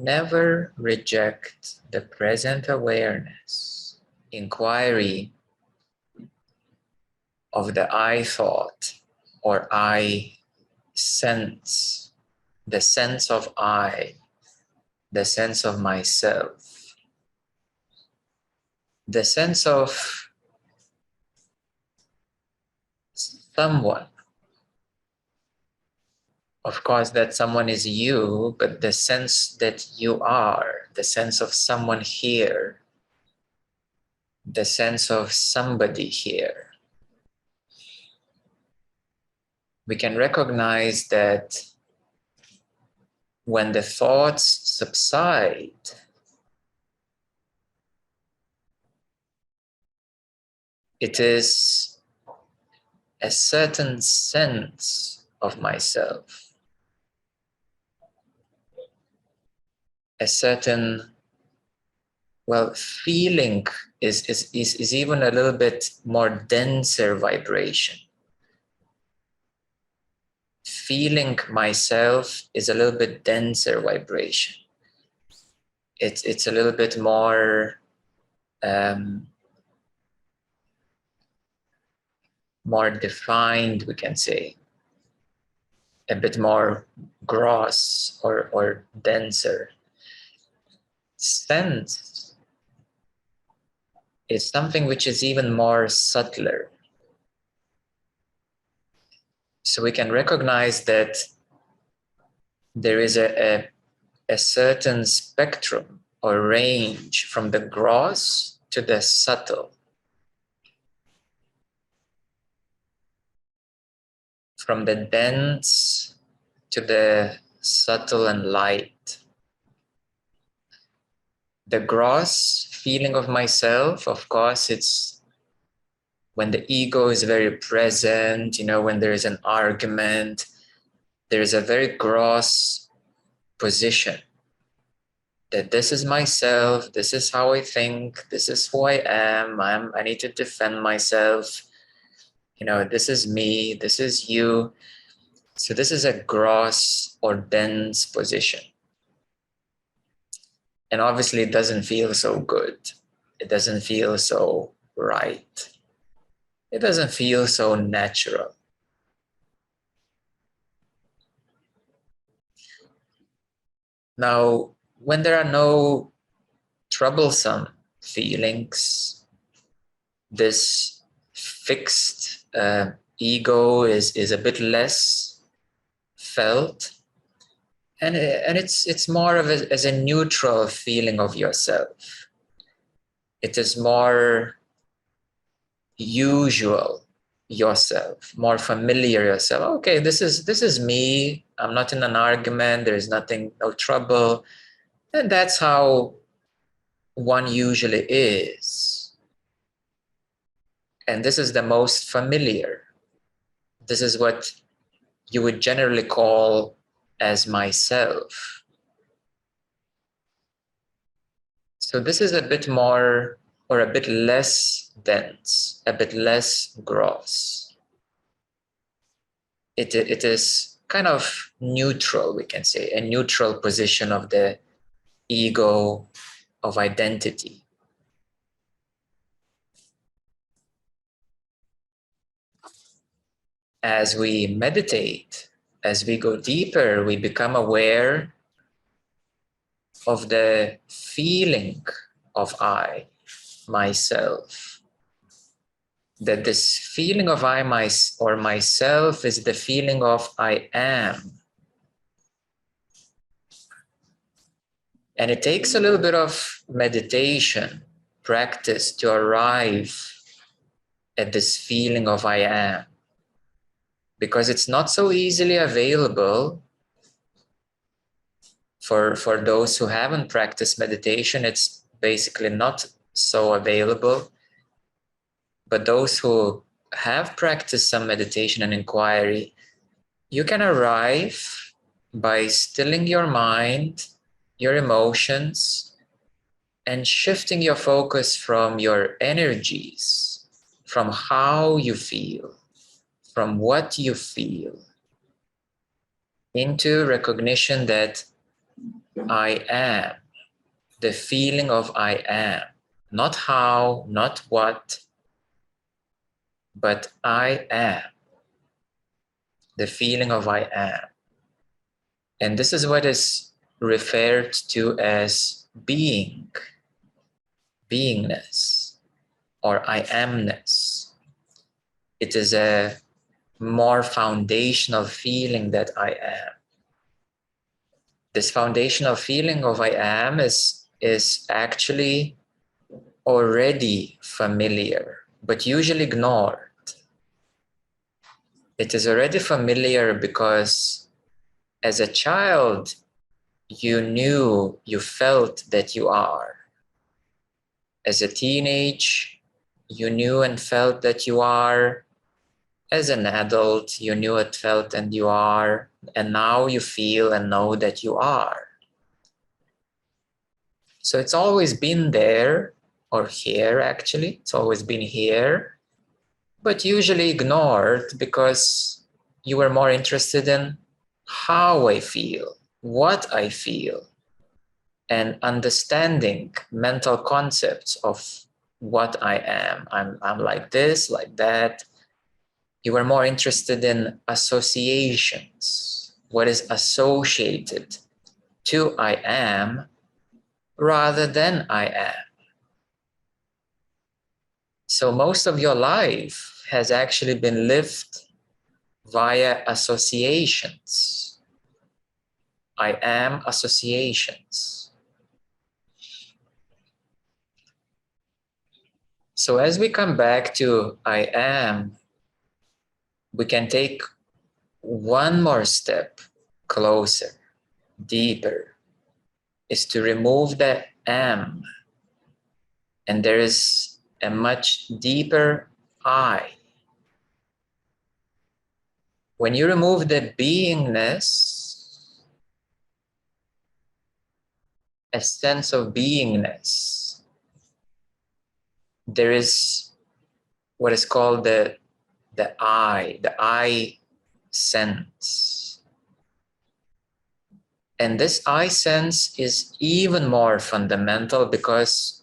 never reject the present awareness, inquiry of the I thought or I sense, the sense of I, the sense of myself, the sense of someone. Of course, that someone is you, but the sense that you are, the sense of someone here, the sense of somebody here. We can recognize that when the thoughts subside, it is a certain sense of myself, a certain, well, feeling is even a little bit more denser vibration. Feeling myself is a little bit denser vibration. It's a little bit more more defined, we can say, a bit more gross or denser. Sense is something which is even more subtler. So we can recognize that there is a certain spectrum or range from the gross to the subtle, from the dense to the subtle and light. The gross feeling of myself, of course, it's when the ego is very present, when there is an argument, there is a very gross position that this is myself, this is how I think, this is who I am, I need to defend myself, this is me, this is you. So this is a gross or dense position. And obviously it doesn't feel so good. It doesn't feel so right. It doesn't feel so natural. Now, when there are no troublesome feelings, this fixed ego is a bit less felt, and it's more of as a neutral feeling of yourself. It is more usual yourself, more familiar yourself. Okay, this is me. I'm not in an argument. There is nothing, no trouble, and that's how one usually is. And this is the most familiar. This is what you would generally call as myself. So this is a bit more or a bit less dense, a bit less gross. It is kind of neutral, we can say, a neutral position of the ego, of identity. As we meditate, as we go deeper, we become aware of the feeling of I, myself. That this feeling of I, or myself is the feeling of I am. And it takes a little bit of meditation, practice to arrive at this feeling of I am. Because it's not so easily available for those who haven't practiced meditation. It's basically not so available. But those who have practiced some meditation and inquiry, you can arrive by stilling your mind, your emotions, and shifting your focus from your energies, from how you feel, from what you feel, into recognition that I am, the feeling of I am, not how, not what, but I am, the feeling of I am. And this is what is referred to as being, beingness, or I amness. It is a more foundational feeling that I am. This foundational feeling of I am is actually already familiar, but usually ignored. It is already familiar because as a child, you knew, you felt that you are. As a teenage, you knew and felt that you are. As an adult, you knew it, felt, and you are. And now you feel and know that you are. So it's always been there, or here actually. It's always been here, but usually ignored because you were more interested in how I feel, what I feel, and understanding mental concepts of what I am. I'm like this, like that. You were more interested in associations, what is associated to I am rather than I am. So most of your life has actually been lived via associations. I am associations. So as we come back to I am, we can take one more step closer, deeper, is to remove the am. And there is a much deeper I. When you remove the beingness, a sense of beingness, there is what is called the I sense. And this I sense is even more fundamental because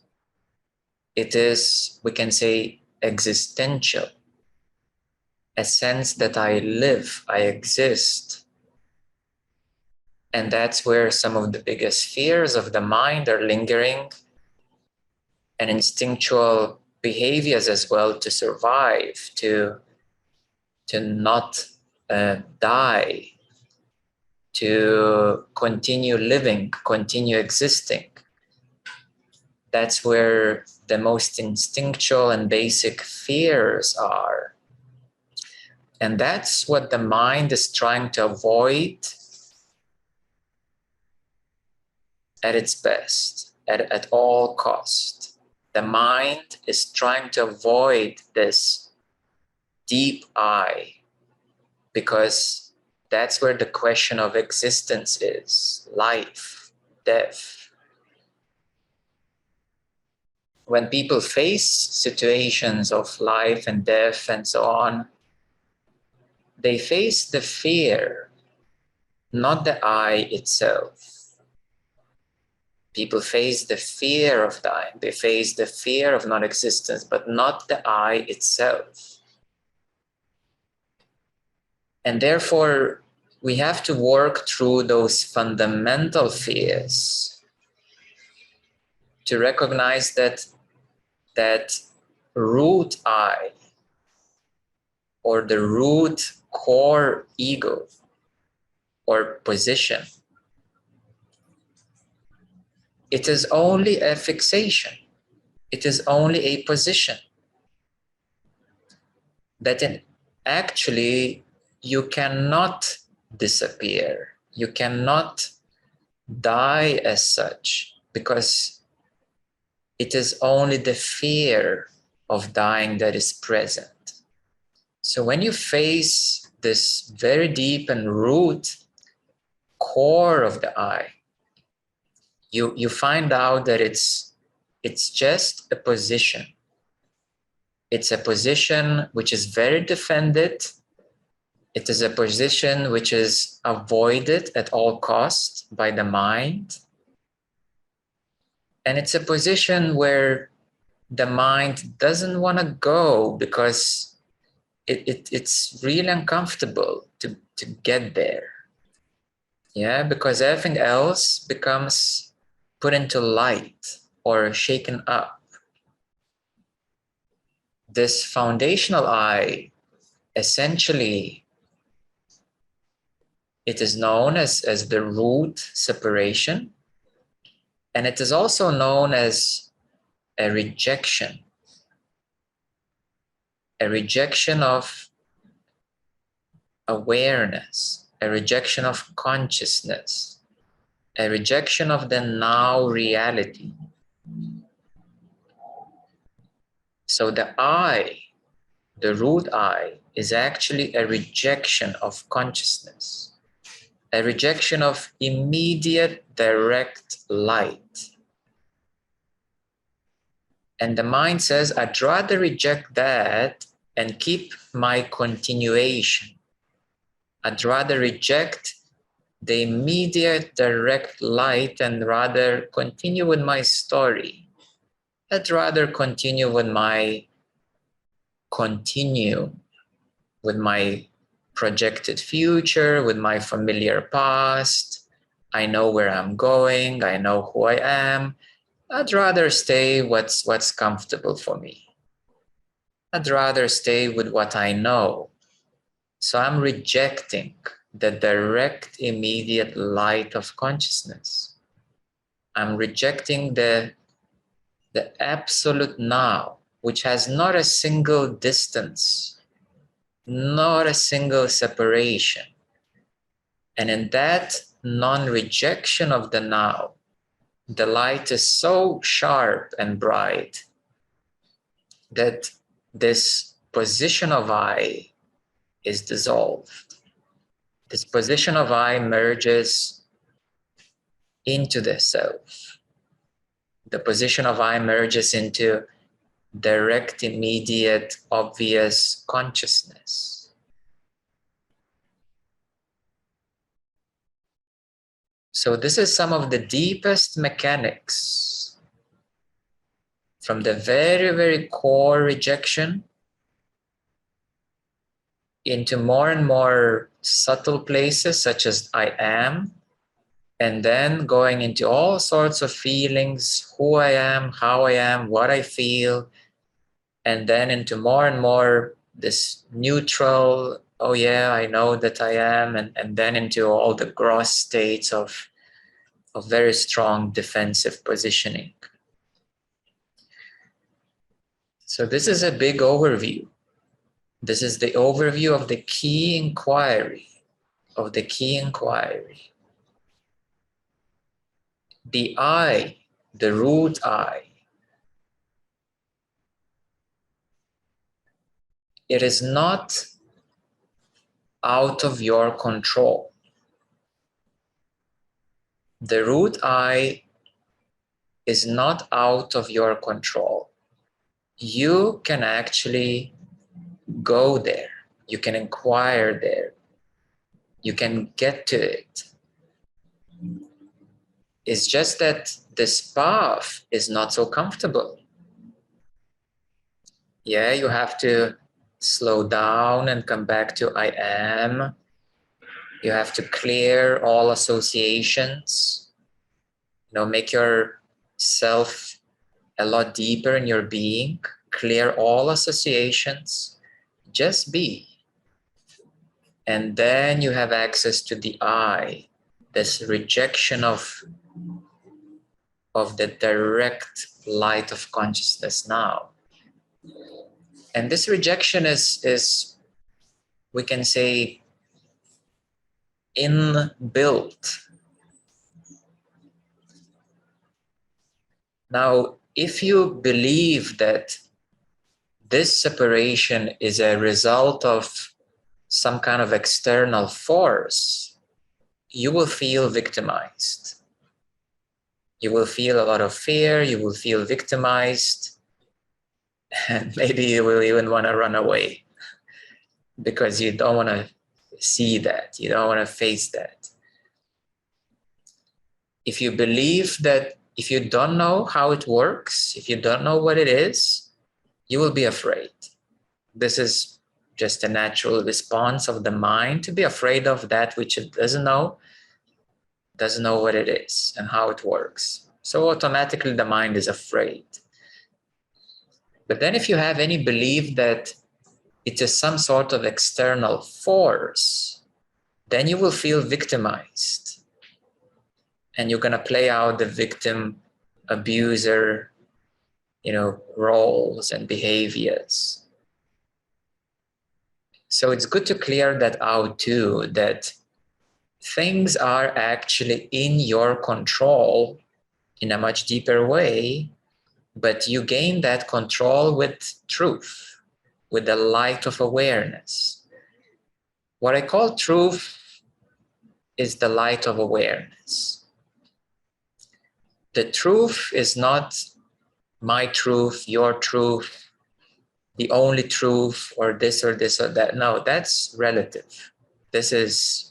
it is, we can say, existential. A sense that I live, I exist. And that's where some of the biggest fears of the mind are lingering, and instinctual behaviors as well to survive, to not die, to continue living, continue existing. That's where the most instinctual and basic fears are. And that's what the mind is trying to avoid at its best, at all cost. The mind is trying to avoid this deep I, because that's where the question of existence is, life, death. When people face situations of life and death and so on, they face the fear, not the I itself. People face the fear of dying. They face the fear of non-existence, but not the I itself. And therefore, we have to work through those fundamental fears to recognize that root I, or the root core ego or position, it is only a fixation. It is only a position that actually you cannot disappear. You cannot die as such, because it is only the fear of dying that is present. So when you face this very deep and root core of the I, you find out that it's just a position. It's a position which is very defended, It is a position which is avoided at all costs by the mind. And it's a position where the mind doesn't want to go because it's really uncomfortable to get there. Yeah, because everything else becomes put into light or shaken up. This foundational I, essentially, it is known as the root separation, and it is also known as a rejection of awareness, a rejection of consciousness, a rejection of the now reality. So the I, the root I, is actually a rejection of consciousness, a rejection of immediate direct light. And the mind says, I'd rather reject that and keep my continuation. I'd rather reject the immediate direct light and rather continue with my story. I'd rather continue with my continuum, with my projected future, with my familiar past. I know where I'm going. I know who I am. I'd rather stay what's comfortable for me. I'd rather stay with what I know. So I'm rejecting the direct, immediate light of consciousness. I'm rejecting the absolute now, which has not a single distance, not a single separation. And in that non-rejection of the now, the light is so sharp and bright that this position of I is dissolved. This position of I merges into the self. The position of I merges into direct, immediate, obvious consciousness. So this is some of the deepest mechanics from the very, very core rejection into more and more subtle places such as I am, and then going into all sorts of feelings, who I am, how I am, what I feel, and then into more and more this neutral, oh yeah, I know that I am, and then into all the gross states of very strong defensive positioning. So this is a big overview. This is the overview of the key inquiry, The I, the root I, it is not out of your control. The root I is not out of your control. You can actually go there. You can inquire there. You can get to it. It's just that this path is not so comfortable. Yeah, you have to slow down and come back to I am. You have to clear all associations. Make yourself a lot deeper in your being. Clear all associations. Just be. And then you have access to the I, this rejection of the direct light of consciousness now. And this rejection is we can say, inbuilt. Now, if you believe that this separation is a result of some kind of external force, you will feel victimized. You will feel a lot of fear, you will feel victimized, and maybe you will even want to run away because you don't want to see that. You don't want to face that. If you believe that, if you don't know how it works, if you don't know what it is, you will be afraid. This is just a natural response of the mind to be afraid of that which it doesn't know what it is and how it works. So automatically the mind is afraid. But then if you have any belief that it is some sort of external force, then you will feel victimized. And you're going to play out the victim, abuser, roles and behaviors. So it's good to clear that out too, that things are actually in your control in a much deeper way, but you gain that control with truth, with the light of awareness. What I call truth is the light of awareness. The truth is not my truth, your truth, the only truth, or this or this or that. No, that's relative. This is,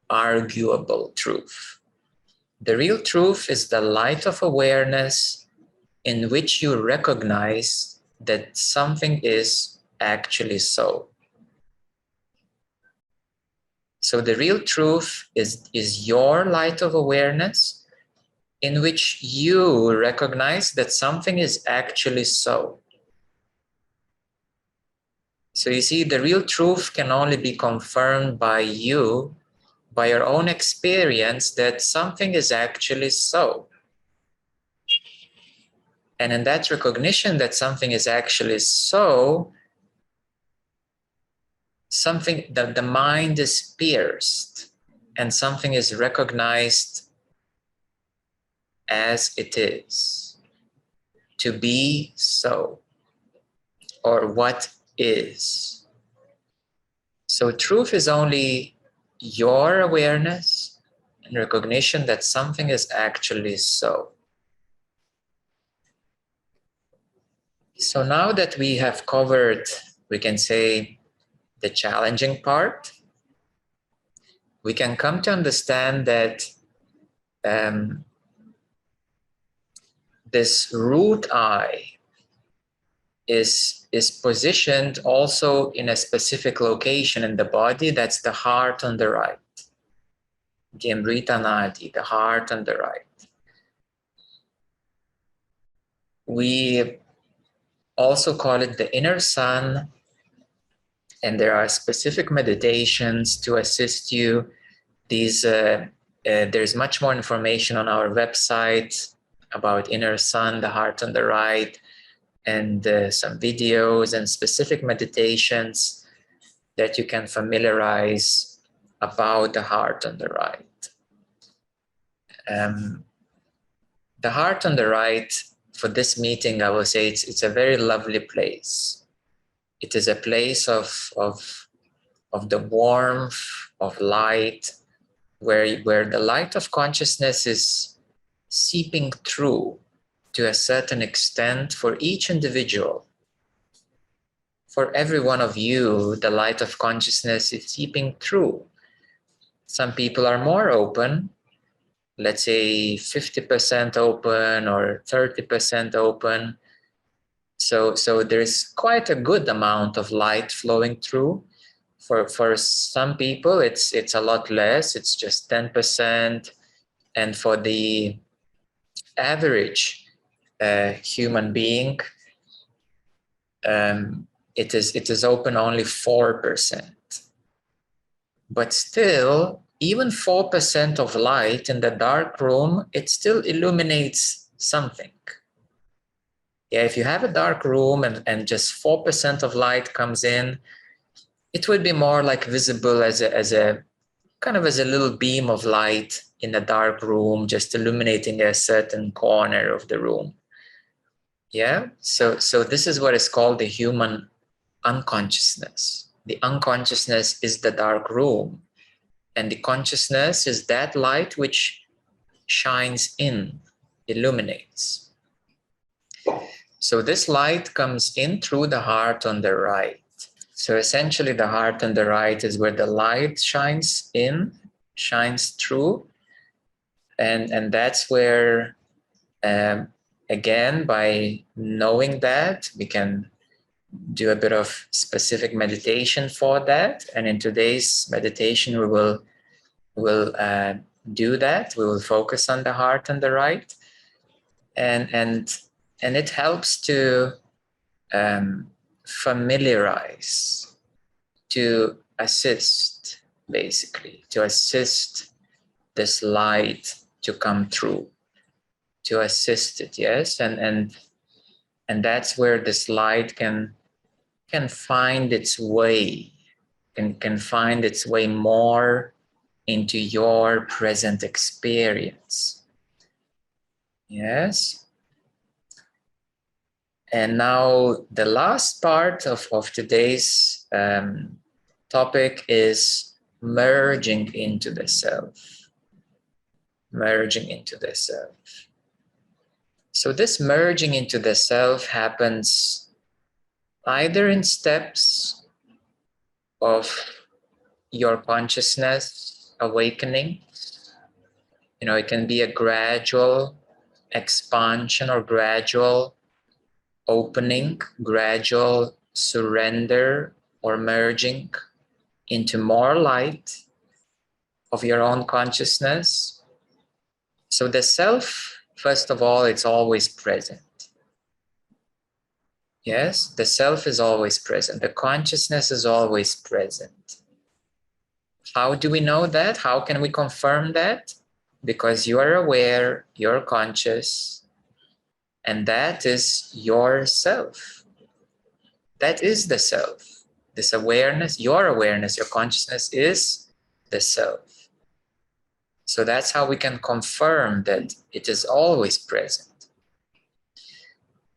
arguable truth. The real truth is the light of awareness in which you recognize that something is actually so. So the real truth is your light of awareness in which you recognize that something is actually so. So you see, the real truth can only be confirmed by you, by your own experience that something is actually so. And in that recognition that something is actually so, something that the mind is pierced and something is recognized as it is, to be so, or what is. So truth is only your awareness and recognition that something is actually so. So now that we have covered, we can say, the challenging part, we can come to understand that this root eye is positioned also in a specific location in the body. That's the heart on the right. The Amrita Nadi, the heart on the right. We also call it the inner sun, and there are specific meditations to assist you. There's much more information on our website about inner sun, the heart on the right, and some videos and specific meditations that you can familiarize about the heart on the right. The heart on the right, for this meeting, I will say it's a very lovely place. It is a place of the warmth, of light, where the light of consciousness is seeping through to a certain extent for each individual. For every one of you, the light of consciousness is seeping through. Some people are more open, let's say 50% open or 30% open. So there's quite a good amount of light flowing through. For some people, it's a lot less. It's just 10%. And for the average human being, it is open only 4%. But still, even 4% of light in the dark room, it still illuminates something. Yeah, if you have a dark room and just 4% of light comes in, it would be more like visible as a kind of as a little beam of light in a dark room, just illuminating a certain corner of the room. Yeah, so this is what is called the human unconsciousness. The unconsciousness is the dark room, and the consciousness is that light which shines in, illuminates. So this light comes in through the heart on the right. So essentially the heart on the right is where the light shines in, shines through. And that's where, again, by knowing that, we can do a bit of specific meditation for that. And in today's meditation, we will do that. We will focus on the heart on the right. And it helps to familiarize, to assist, basically, to assist this light to come through, to assist it, yes, and that's where this light can find its way, can find its way more into your present experience, yes. And now the last part of today's topic is merging into the self. Merging into the self. So this merging into the self happens either in steps of your consciousness awakening. You know, it can be a gradual expansion or gradual opening, gradual surrender or merging into more light of your own consciousness. So the self, first of all, it's always present. Yes, the self is always present. The consciousness is always present. How do we know that? How can we confirm that? Because you are aware, you're conscious, and that is your self. That is the self. This awareness, your consciousness is the self. So that's how we can confirm that it is always present.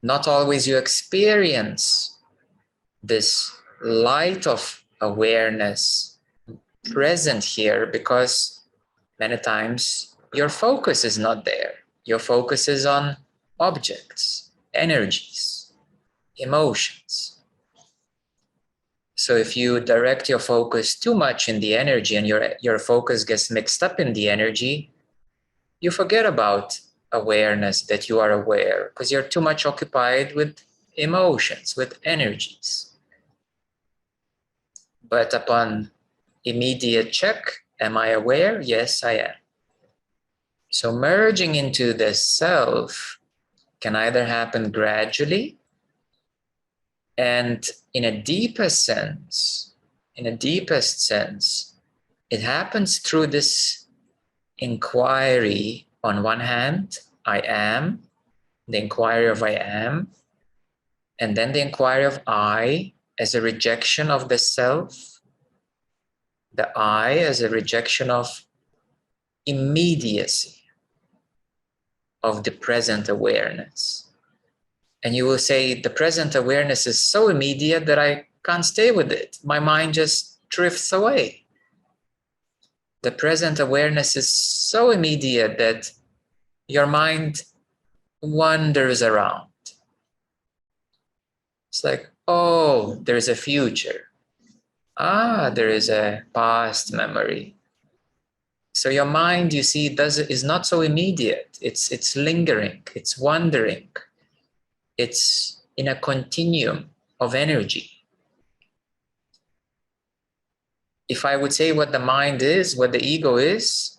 Not always you experience this light of awareness present here because many times your focus is not there. Your focus is on objects, energies, emotions. So if you direct your focus too much in the energy and your focus gets mixed up in the energy, you forget about awareness, that you are aware, because you're too much occupied with emotions, with energies. But upon immediate check, am I aware? Yes, I am. So merging into the self can either happen gradually and in a deepest sense, it happens through this inquiry. On one hand, I am, the inquiry of I am, and then the inquiry of I as a rejection of the self, the I as a rejection of immediacy of the present awareness. And you will say, the present awareness is so immediate that I can't stay with it. My mind just drifts away. The present awareness is so immediate that your mind wanders around. It's like, oh, there's a future. Ah, there is a past memory. So your mind, you see, is not so immediate. It's lingering, it's wandering. It's in a continuum of energy. If I would say what the mind is, what the ego is,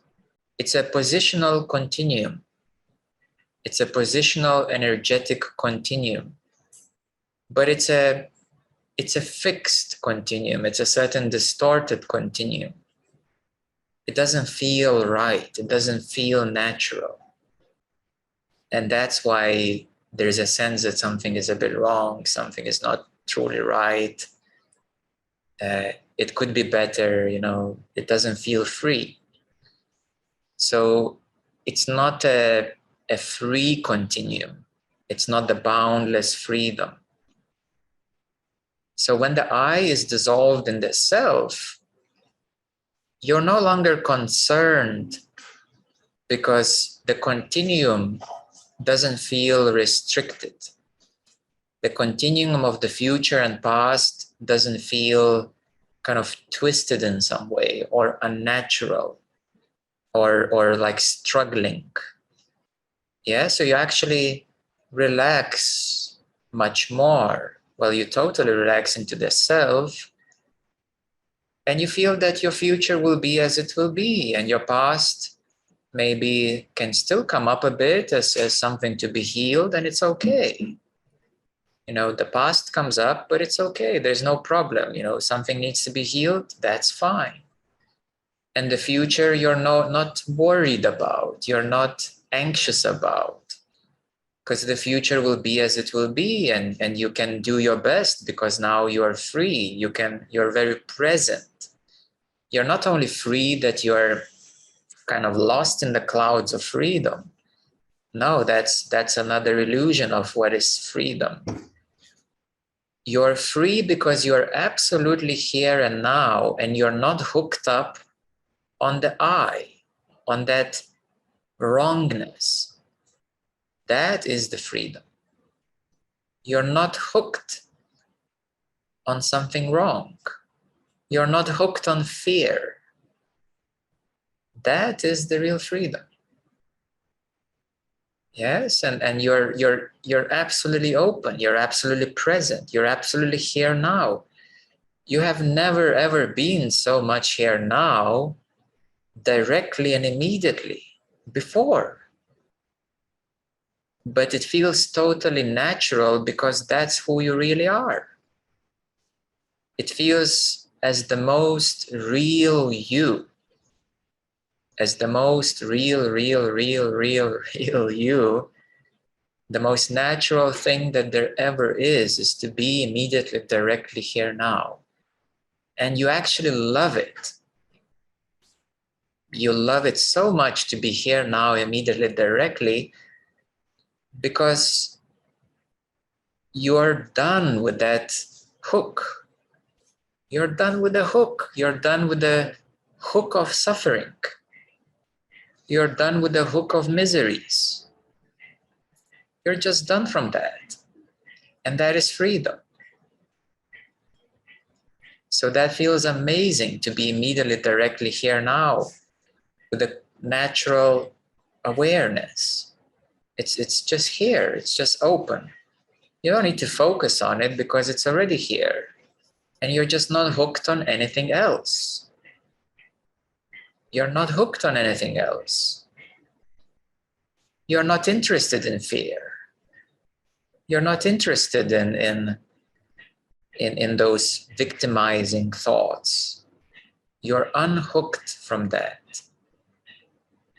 it's a positional continuum. It's a positional energetic continuum. But it's a fixed continuum. It's a certain distorted continuum. It doesn't feel right. It doesn't feel natural. And that's why there's a sense that something is a bit wrong, something is not truly right. It could be better, you know, it doesn't feel free. So it's not a free continuum. It's not the boundless freedom. So when the I is dissolved in the self, you're no longer concerned because the continuum doesn't feel restricted. The continuum of the future and past doesn't feel kind of twisted in some way or unnatural or like struggling. Yeah, so you actually relax much more. Well, you totally relax into the self, and you feel that your future will be as it will be, and your past maybe can still come up a bit as something to be healed, and it's okay. You know, the past comes up, but it's okay. There's no problem. You know, something needs to be healed, that's fine. And the future, you're not worried about, you're not anxious about, because the future will be as it will be, and you can do your best because now you are free. You're very present. You're not only free that you're kind of lost in the clouds of freedom. No, that's another illusion of what is freedom. You're free because you're absolutely here and now, and you're not hooked up on the I, on that wrongness. That is the freedom. You're not hooked on something wrong. You're not hooked on fear. That is the real freedom. Yes, and you're absolutely open, you're absolutely present, you're absolutely here now. You have never ever been so much here now, directly and immediately before. But it feels totally natural because that's who you really are. It feels as the most real you, as the most real you. The most natural thing that there ever is to be immediately, directly here now. And you actually love it. You love it so much to be here now, immediately, directly, because you're done with that hook. You're done with the hook. You're done with the hook of suffering. You're done with the hook of miseries. You're just done from that. And that is freedom. So that feels amazing to be immediately, directly here now with a natural awareness. It's just here. It's just open. You don't need to focus on it because it's already here. And you're just not hooked on anything else. You're not hooked on anything else. You're not interested in fear. You're not interested in those victimizing thoughts. You're unhooked from that.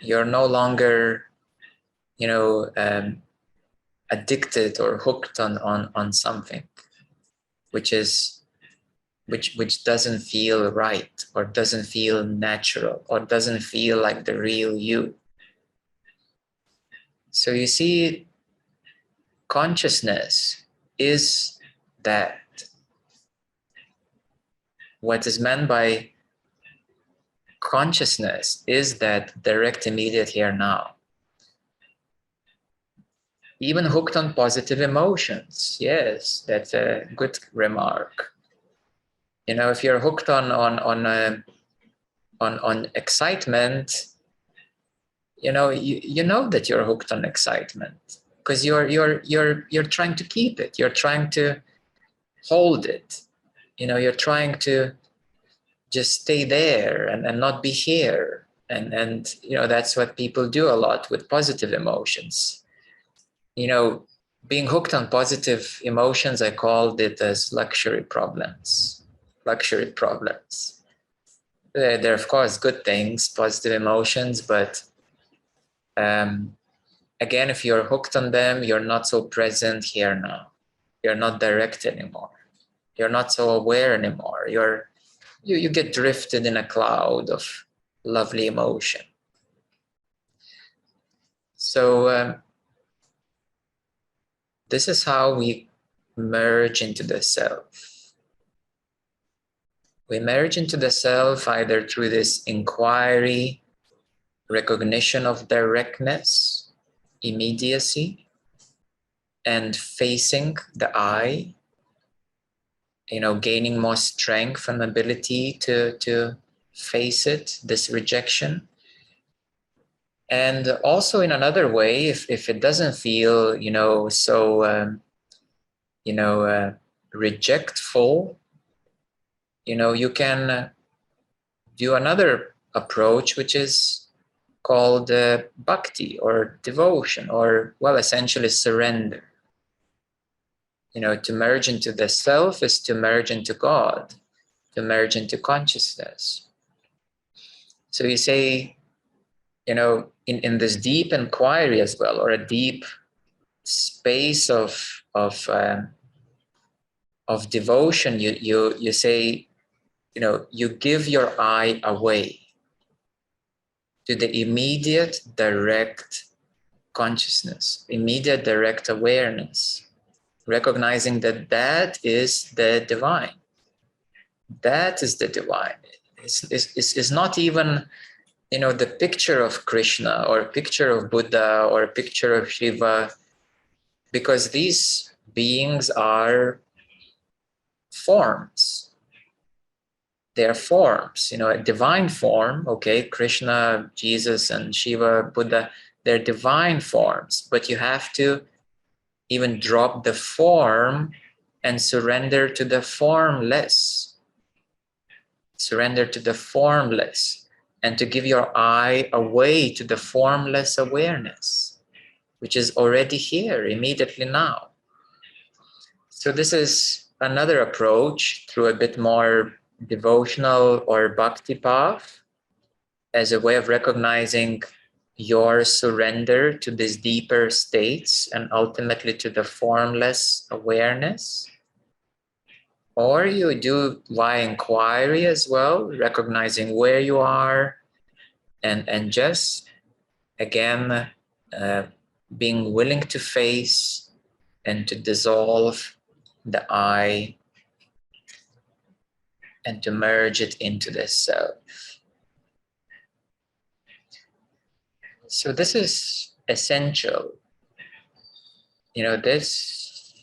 You're no longer, addicted or hooked on something, which doesn't feel right or doesn't feel natural or doesn't feel like the real you. So you see, consciousness is that. What is meant by consciousness is that direct, immediate here now. Even hooked on positive emotions. Yes, that's a good remark. If you're hooked on excitement, you know that you're hooked on excitement because you're trying to keep it. You're trying to hold it. You're trying to just stay there and not be here. And that's what people do a lot with positive emotions. Being hooked on positive emotions, I called it as luxury problems. Luxury problems. They're of course good things, positive emotions, but again, if you're hooked on them, you're not so present here now. You're not direct anymore. You're not so aware anymore. You get drifted in a cloud of lovely emotion. So this is how we merge into the self. We merge into the self either through this inquiry, recognition of directness, immediacy, and facing the I, gaining more strength and ability to face it, this rejection. And also in another way, if it doesn't feel, so, rejectful, you can do another approach, which is called bhakti or devotion, or, well, essentially surrender. To merge into the self is to merge into God, to merge into consciousness. So you say, in this deep inquiry as well, or a deep space of devotion, you say, you give your I away to the immediate direct consciousness, immediate direct awareness, recognizing that that is the divine. That is the divine. It's not even, the picture of Krishna or a picture of Buddha or a picture of Shiva, because these beings are forms. They're forms, a divine form, okay, Krishna, Jesus, and Shiva, Buddha, they're divine forms, but you have to even drop the form and surrender to the formless. Surrender to the formless, and to give your I away to the formless awareness, which is already here, immediately now. So this is another approach through a bit more devotional or bhakti path, as a way of recognizing your surrender to these deeper states and ultimately to the formless awareness. Or you do why inquiry as well, recognizing where you are and just, again, being willing to face and to dissolve the I and to merge it into the self. So this is essential. This,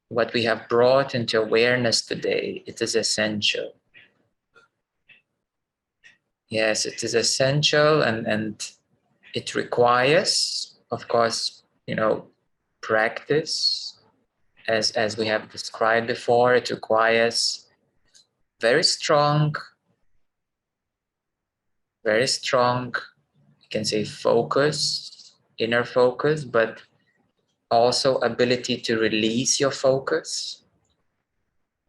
what we have brought into awareness today, it is essential. Yes, it is essential, and it requires, of course, practice, as we have described before. It requires very strong, you can say focus, inner focus, but also ability to release your focus,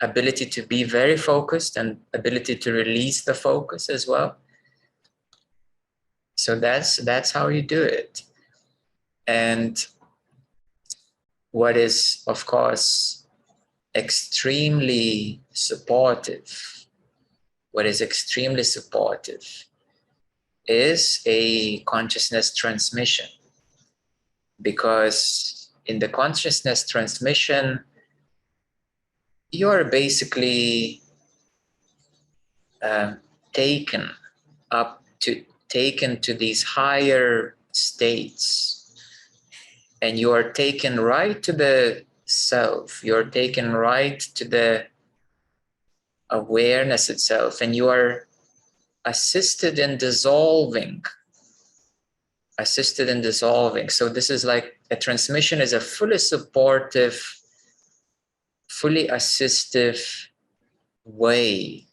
ability to be very focused, and ability to release the focus as well. So that's how you do it. And what is, of course, extremely supportive, is a consciousness transmission. Because in the consciousness transmission, you're basically taken to these higher states, and you are taken right to the self. You're taken right to the awareness itself, and you are assisted in dissolving. So this is like a transmission is a fully supportive, fully assistive way